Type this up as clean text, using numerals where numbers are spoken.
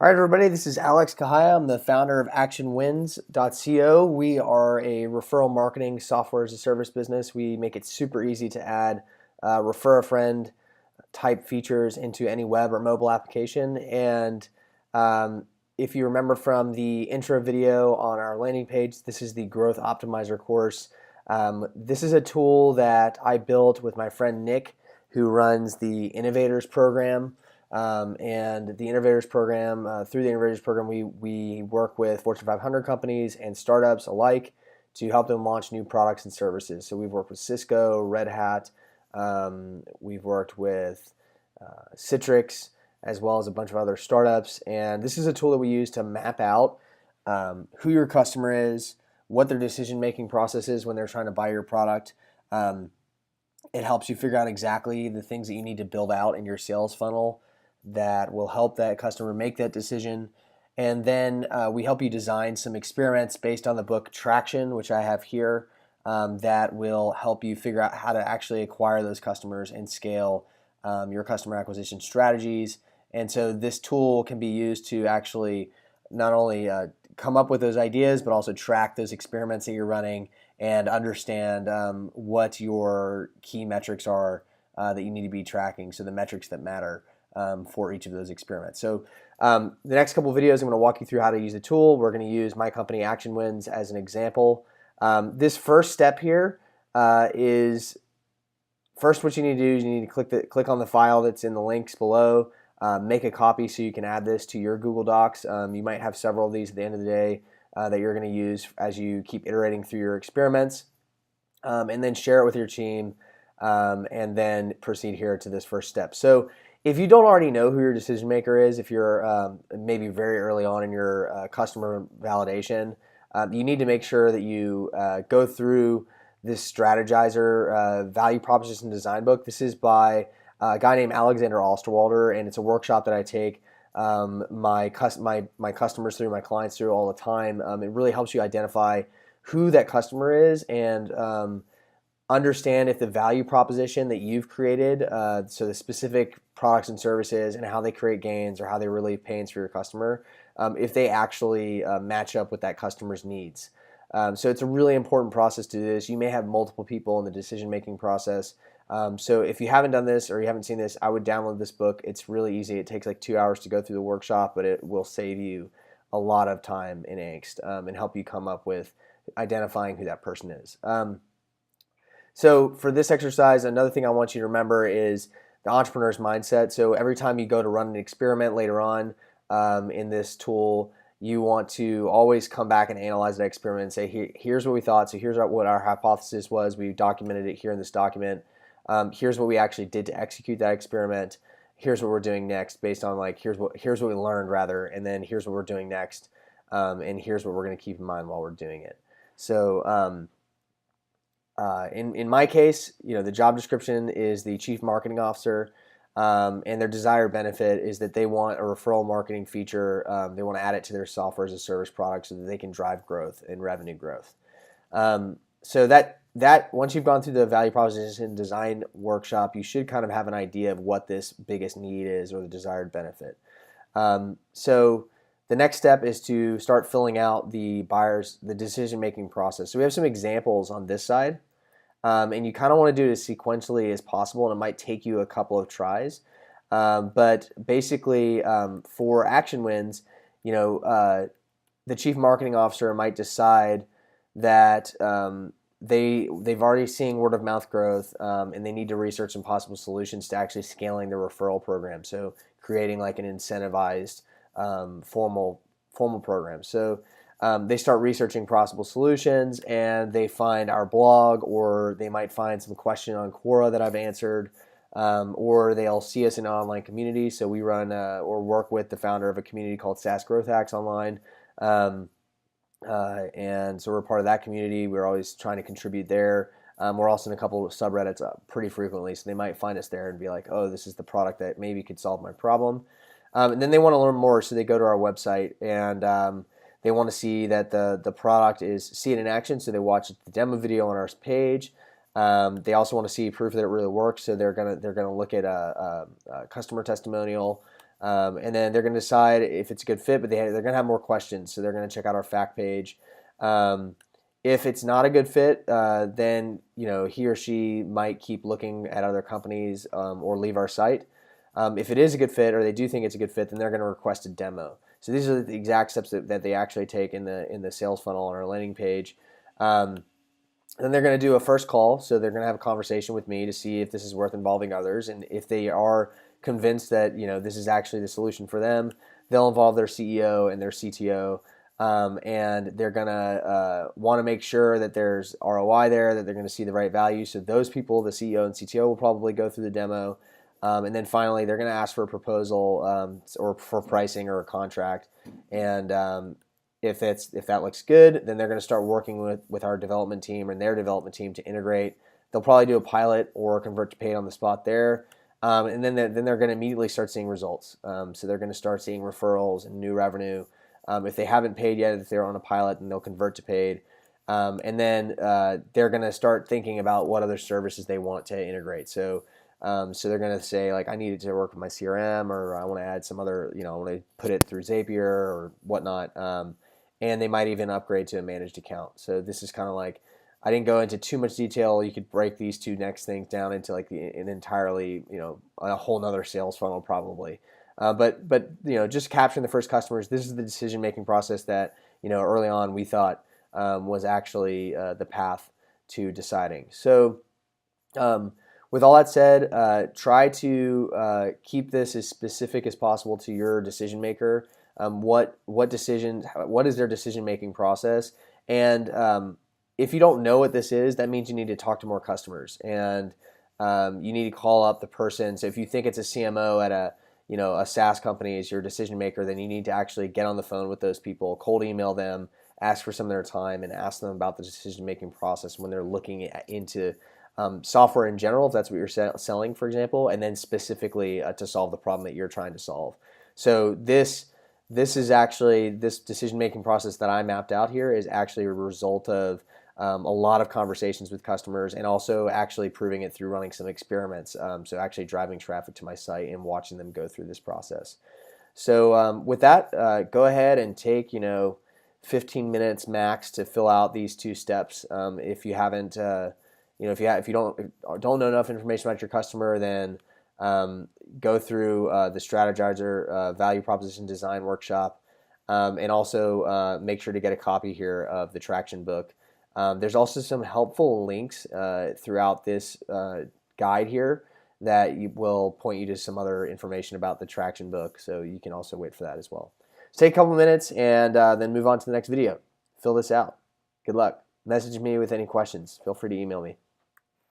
All right, everybody, this is Alex Kahaya. I'm the founder of ActionWins.co. We are a referral marketing software as a service business. We make it super easy to add refer a friend type features into any web or mobile application. And if you remember from the intro video on our landing page, this is the Growth Optimizer course. This is a tool that I built with my friend Nick, who runs the Innovators program. And the Innovators program, through the Innovators program, we work with Fortune 500 companies and startups alike to help them launch new products and services. So we've worked with Cisco, Red Hat, we've worked with Citrix, as well as a bunch of other startups. And this is a tool that we use to map out who your customer is, what their decision-making process is when they're trying to buy your product. It helps you figure out exactly the things that you need to build out in your sales funnel that will help that customer make that decision. And then we help you design some experiments based on the book Traction, which I have here, that will help you figure out how to actually acquire those customers and scale your customer acquisition strategies. And so this tool can be used to actually not only come up with those ideas, but also track those experiments that you're running and understand what your key metrics are that you need to be tracking, so the metrics that matter for each of those experiments. So the next couple of videos, I'm going to walk you through how to use the tool. We're going to use my company Action Wins as an example. This first step here is first what you need to do is you need to click on the file that's in the links below. Make a copy so you can add this to your Google Docs. You might have several of these at the end of the day that you're going to use as you keep iterating through your experiments. And then share it with your team, and then proceed here to this first step. So if you don't already know who your decision maker is, if you're maybe very early on in your customer validation, you need to make sure that you go through this strategizer value proposition design book. This is by a guy named Alexander Osterwalder, and it's a workshop that I take my customers through, my clients through all the time. It really helps you identify who that customer is and understand if the value proposition that you've created, so the specific products and services and how they create gains or how they relieve pains for your customer, if they actually match up with that customer's needs. So it's a really important process to do this. You may have multiple people in the decision-making process. So if you haven't done this or you haven't seen this, I would download this book. It's really easy. It takes like 2 hours to go through the workshop, but it will save you a lot of time and angst and help you come up with identifying who that person is. So for this exercise, another thing I want you to remember is the entrepreneur's mindset. So every time you go to run an experiment later on in this tool, you want to always come back and analyze that experiment and say, here's what we thought. So here's what our hypothesis was. We documented it here in this document. Here's what we actually did to execute that experiment. Here's what we're doing next based on here's what we learned rather, and then here's what we're doing next, and here's what we're going to keep in mind while we're doing it. So in my case, the job description is the chief marketing officer, and their desired benefit is that they want a referral marketing feature. They want to add it to their software as a service product so that they can drive growth and revenue growth. So that once you've gone through the value proposition design workshop, you should kind of have an idea of what this biggest need is or the desired benefit. So the next step is to start filling out the decision-making process. So we have some examples on this side, and you kind of want to do it as sequentially as possible, and it might take you a couple of tries. But basically, for Action Wins, the chief marketing officer might decide that they've already seen word of mouth growth, and they need to research some possible solutions to actually scaling the referral program. So creating like an incentivized formal program. So they start researching possible solutions, and they find our blog, or they might find some question on Quora that I've answered, or they'll see us in an online community. So we run or work with the founder of a community called SaaS Growth Hacks online. And so we're part of that community. We're always trying to contribute there. We're also in a couple of subreddits pretty frequently, so they might find us there and be like, oh, this is the product that maybe could solve my problem. And then they want to learn more, so they go to our website, and they want to see that the product see it in action, so they watch the demo video on our page. They also want to see proof that it really works, so they're gonna look at a customer testimonial. And then they're going to decide if it's a good fit, but they're going to have more questions, so they're going to check out our fact page. If it's not a good fit, then he or she might keep looking at other companies or leave our site. If it is a good fit, or they do think it's a good fit, then they're going to request a demo. So these are the exact steps that they actually take in the sales funnel on our landing page. Then they're going to do a first call, so they're going to have a conversation with me to see if this is worth involving others, and if they are convinced that this is actually the solution for them, they'll involve their CEO and their CTO, and they're going to want to make sure that there's ROI there, that they're going to see the right value. So those people, the CEO and CTO, will probably go through the demo, and then finally they're going to ask for a proposal or for pricing or a contract, and if that looks good, then they're going to start working with our development team and their development team to integrate. They'll probably do a pilot or convert to paid on the spot there, and then they're going to immediately start seeing results. So they're going to start seeing referrals and new revenue. If they haven't paid yet, if they're on a pilot, then they'll convert to paid, and then they're going to start thinking about what other services they want to integrate. So they're going to say, like, I need it to work with my CRM, or I want to add some other, I want to put it through Zapier or whatnot. And they might even upgrade to a managed account. So this is kind of like, I didn't go into too much detail. You could break these two next things down into like an entirely, a whole nother sales funnel probably. But just capturing the first customers, this is the decision-making process that, early on we thought was actually the path to deciding. So with all that said, try to keep this as specific as possible to your decision maker. What is their decision-making process? And if you don't know what this is, that means you need to talk to more customers, and you need to call up the person. So if you think it's a CMO at a SaaS company is your decision maker, then you need to actually get on the phone with those people, cold email them, ask for some of their time, and ask them about the decision-making process when they're looking into software in general, if that's what you're selling, for example, and then specifically to solve the problem that you're trying to solve. So this decision-making process that I mapped out here is actually a result of a lot of conversations with customers, and also actually proving it through running some experiments. So actually driving traffic to my site and watching them go through this process. So with that, go ahead and take 15 minutes max to fill out these two steps. If you haven't, if you don't know enough information about your customer, then go through the Strategizer value proposition design workshop, and also make sure to get a copy here of the Traction book. There's also some helpful links throughout this guide here that will point you to some other information about the Traction book, so you can also wait for that as well. So take a couple minutes and then move on to the next video. Fill this out. Good luck. Message me with any questions. Feel free to email me.